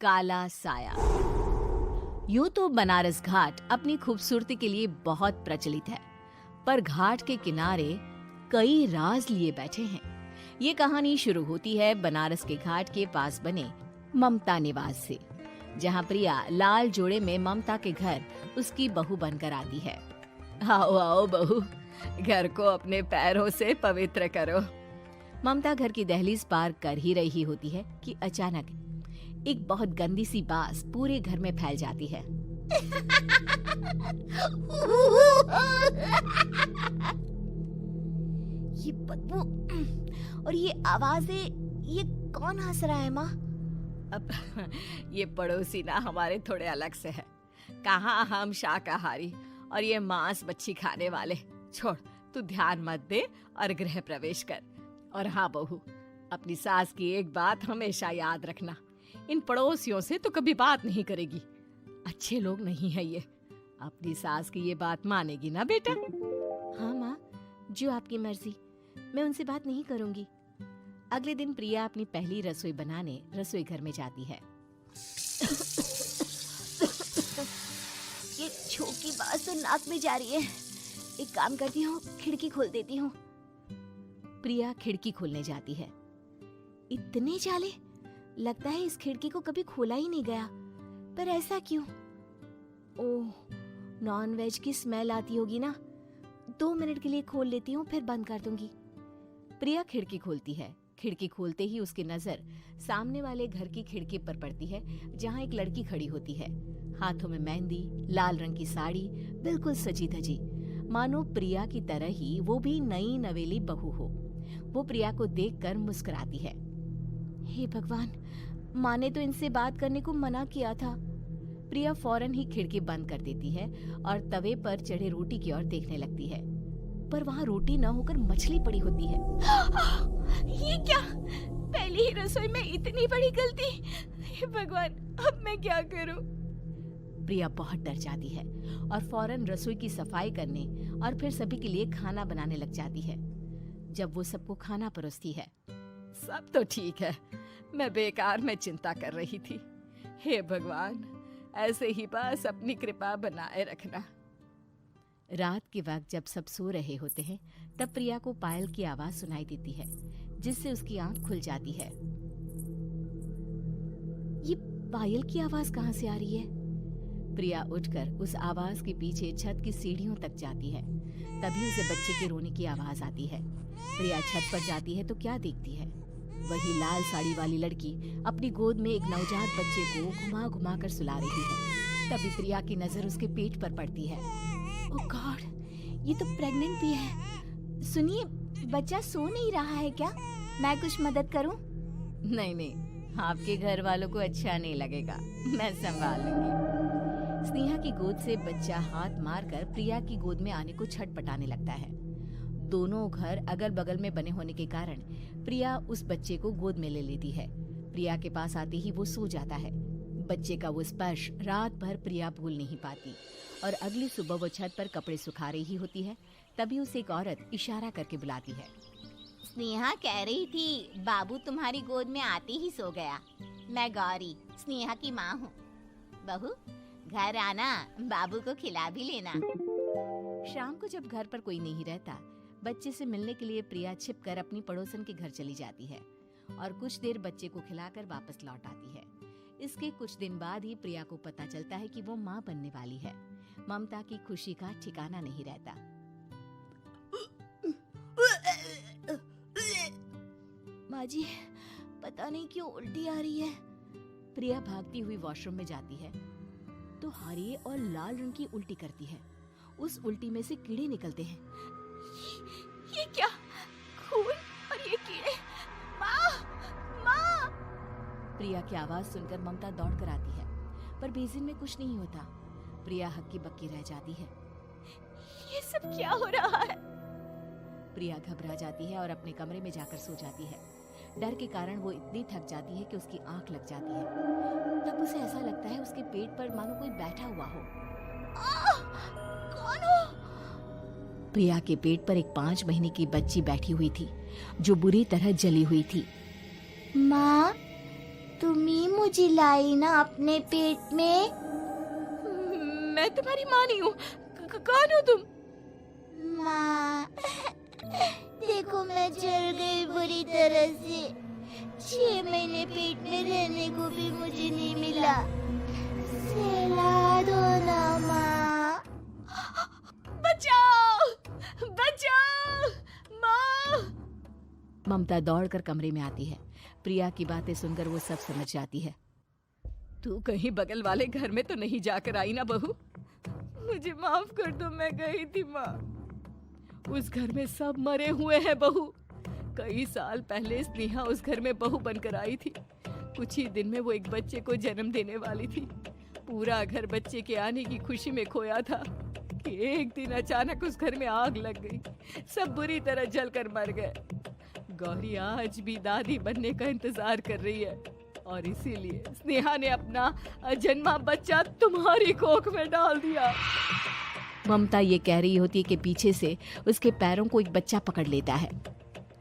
काला साया। यूं तो बनारस घाट अपनी खूबसूरती के लिए बहुत प्रचलित है, पर घाट के किनारे कई राज लिए बैठे हैं। ये कहानी शुरू होती है बनारस के घाट के पास बने ममता निवास से, जहां प्रिया लाल जोड़े में ममता के घर उसकी बहू बनकर आती है। आओ आओ बहू, घर को अपने पैरों से पवित्र करो। ममता घर की दहलीज पार कर ही रही होती है कि अचानक एक बहुत गंदी सी बास पूरे घर में फैल जाती है। ये बदबू और ये आवाजें, ये कौन हंस रहा है माँ? अब ये पड़ोसी ना हमारे थोड़े अलग से है। कहाँ हम शाकाहारी और ये मांस मच्छी खाने वाले। छोड़, तू ध्यान मत दे और गृह प्रवेश कर। और हाँ बहू, अपनी सास की एक बात हमेशा याद रखना, इन पड़ोसियों से तो कभी बात नहीं करेगी। अच्छे लोग नहीं है ये। अपनी सास की ये बात मानेगी ना बेटा? हाँ माँ, जो आपकी मर्जी, मैं उनसे बात नहीं करूंगी। अगले दिन प्रिया अपनी पहली रसोई बनाने रसोई घर में जाती है। ये छोकी बात तो नाक में जा रही है। एक काम करती हूँ, खिड़की खोल देती हूँ। प्रिया खिड़की खोलने जाती है। इतने जाले, लगता है इस खिड़की को कभी खोला ही नहीं गया। पर ऐसा क्यों? ओह, नॉन वेज की स्मेल आती होगी ना। 2 मिनट के लिए खोल लेती हूँ, फिर बंद कर दूंगी। प्रिया खिड़की खोलती है। खिड़की खोलते ही उसकी नजर सामने वाले घर की खिड़की पर पड़ती है, जहाँ एक लड़की खड़ी होती है। हाथों में मेहंदी, लाल रंग की साड़ी, बिल्कुल सजी धजी, मानो प्रिया की तरह ही वो भी नई नवेली बहू हो। वो प्रिया को देखकर मुस्कुराती है। हे भगवान, माँ ने तो इनसे बात करने को मना किया था। प्रिया फौरन ही खिड़की बंद कर देती है और तवे पर चढ़े रोटी की ओर देखने लगती है, पर वहाँ रोटी न होकर मछली पड़ी होती है। ये क्या? पहली ही रसोई में इतनी बड़ी गलती। हे भगवान, अब मैं क्या करूं? प्रिया बहुत डर जाती है और फौरन रसोई की सफाई करने और फिर सभी के लिए खाना बनाने लग जाती है। जब वो सबको खाना परोसती है, सब तो ठीक है, मैं बेकार में चिंता कर रही थी। हे भगवान, ऐसे ही बस अपनी कृपा बनाए रखना। रात के वक्त जब सब सो रहे होते हैं, तब प्रिया को पायल की आवाज सुनाई देती है, जिससे उसकी आंख खुल जाती है। ये पायल की आवाज कहाँ से आ रही है? प्रिया उठकर उस आवाज के पीछे छत की सीढ़ियों तक जाती है। तभी उसे बच्चे के रोने की आवाज आती है। प्रिया छत पर जाती है तो क्या देखती है? वही लाल साड़ी वाली लड़की अपनी गोद में एक नवजात बच्चे को घुमा घुमा कर सुला रही है। तभी प्रिया की नजर उसके पेट पर पड़ती है। ओह गॉड, ये तो प्रेग्नेंट भी है। सुनिए, बच्चा सो नहीं रहा है क्या? मैं कुछ मदद करूं? नहीं नहीं, आपके घर वालों को अच्छा नहीं लगेगा, मैं संभाल लूंगी। स्नेहा की गोद से बच्चा हाथ मारकर प्रिया की गोद में आने को छटपटाने लगता है। दोनों घर अगल बगल में बने होने के कारण प्रिया उस बच्चे को गोद में ले लेती है। प्रिया के पास आते ही वो सो जाता है। बच्चे का वो स्पर्श रात भर प्रिया भूल नहीं पाती और अगली सुबह वो छत पर कपड़े सुखा रही होती है। तभी उसे एक औरत इशारा करके बुलाती है। स्नेहा कह रही थी बाबू तुम्हारी गोद में आते ही सो गया। मैं गौरी, स्नेहा की माँ हूँ। बहू, घर आना, बाबू को खिला भी लेना। शाम को जब घर पर कोई नहीं रहता, बच्चे से मिलने के लिए प्रिया छिपकर अपनी पड़ोसन के घर चली जाती है और कुछ देर बच्चे को खिलाकर वापस लौट आती है। इसके कुछ दिन बाद ही प्रिया को पता चलता है कि वो माँ बनने वाली है। ममता की खुशी का ठिकाना नहीं रहता। माँ जी, पता नहीं क्यों उल्टी आ रही है। प्रिया भागती हुई वॉशरूम में जाती है तो हरे और लाल रंग की उल्टी करती है। उस उल्टी में से कीड़े निकलते हैं। ये क्या? खून और ये कीड़े! माँ! माँ! प्रिया की आवाज सुनकर ममता दौड़ कर आती है, पर बेसिन में कुछ नहीं होता। प्रिया हक्की बक्की रह जाती है। ये सब क्या हो रहा है? प्रिया घबरा जाती है और अपने कमरे में जाकर सो जाती है। डर के कारण वो इतनी थक जाती है कि उसकी आंख लग जाती है। तब उसे ऐसा लगता है उसके पेट पर मानो कोई बैठा हुआ हो। कौन हो? प्रिया के पेट पर एक 5 महीने की बच्ची बैठी हुई थी, जो बुरी तरह जली हुई थी। माँ, तुम ही मुझे लाई ना अपने पेट में। मैं तुम्हारी माँ नहीं हूँ। कौन हो तुम? माँ, देखो मैं जल गई बुरी तरह से। 6 महीने पेट में रहने को भी मुझे नहीं मिला। सहला दो ना माँ। बचाओ, बचाओ, माँ! ममता दौड़कर कमरे में आती है। प्रिया की बातें सुनकर वो सब समझ जाती है। तू कहीं बगल वाले घर में तो नहीं जाकर आई ना बहू? मुझे माफ कर दो, मैं गई थी माँ। उस घर में सब मरे हुए हैं बहू। कई साल पहले स्नेहा उस घर में बहू बनकर आई थी। कुछ ही दिन में वो एक बच्चे को जन्म देने वाली थी। पूरा घर बच्चे के आने की खुशी में खोया था कि एक दिन अचानक उस घर में आग लग गई। सब बुरी तरह जलकर मर गए। गौरी आज भी दादी बनने का इंतजार कर रही है और इसीलिए स्नेहा ने अपना अजन्मा बच्चा तुम्हारी कोख में डाल दिया। ममता ये कह रही होती है कि पीछे से उसके पैरों को एक बच्चा पकड़ लेता है।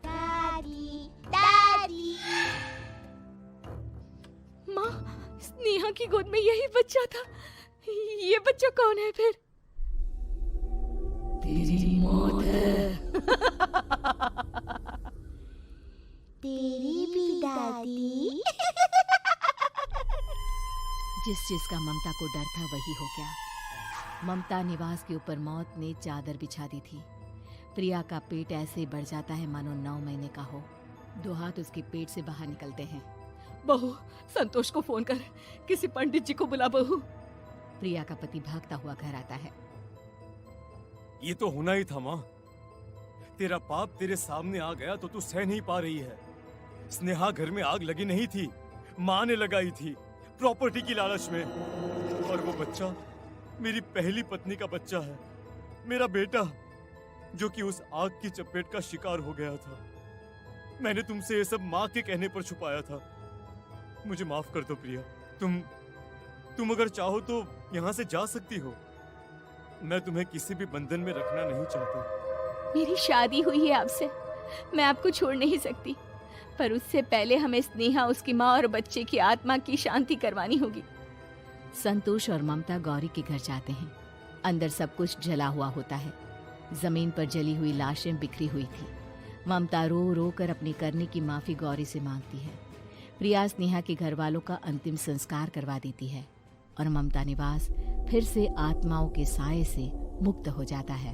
दादी, दादी। माँ, स्नेहा की गोद में यही बच्चा था। ये बच्चा कौन है फिर? तेरी मौत है। तेरी भी दादी। जिस चीज का ममता को डर था वही हो गया। ममता निवास के ऊपर मौत ने चादर बिछा दी थी। प्रिया का पेट ऐसे बढ़ जाता है मानो 9 महीने का हो। 2 हाथ उसके पेट से बाहर निकलते हैं। बहू, संतोष को फोन कर, किसी पंडित जी को बुला बहू। प्रिया का पति भागता हुआ घर आता है। ये तो होना ही था माँ। तेरा पाप तेरे सामने आ गया तो तू सह नहीं पा रही है। स्नेहा घर में आग लगी नहीं थी, माँ ने लगाई थी, प्रॉपर्टी की लालच में। और वो बच्चा मेरी पहली पत्नी का बच्चा है, मेरा बेटा, जो कि उस आग की चपेट का शिकार हो गया था। मैंने तुमसे ये सब माँ के कहने पर छुपाया था। मुझे माफ कर दो प्रिया। तुम अगर चाहो तो यहाँ से जा सकती हो। मैं तुम्हें किसी भी बंधन में रखना नहीं चाहता। मेरी शादी हुई है आपसे, मैं आपको छोड़ नहीं सकती, पर उससे पहले हमें स्नेहा, उसकी माँ और बच्चे की आत्मा की शांति करवानी होगी। संतोष और ममता गौरी के घर जाते हैं। अंदर सब कुछ जला हुआ होता है। जमीन पर जली हुई लाशें बिखरी हुई थी। ममता रो रो कर अपनी करने की माफी गौरी से मांगती है। प्रिया स्नेहा के घर वालों का अंतिम संस्कार करवा देती है और ममता निवास फिर से आत्माओं के साए से मुक्त हो जाता है।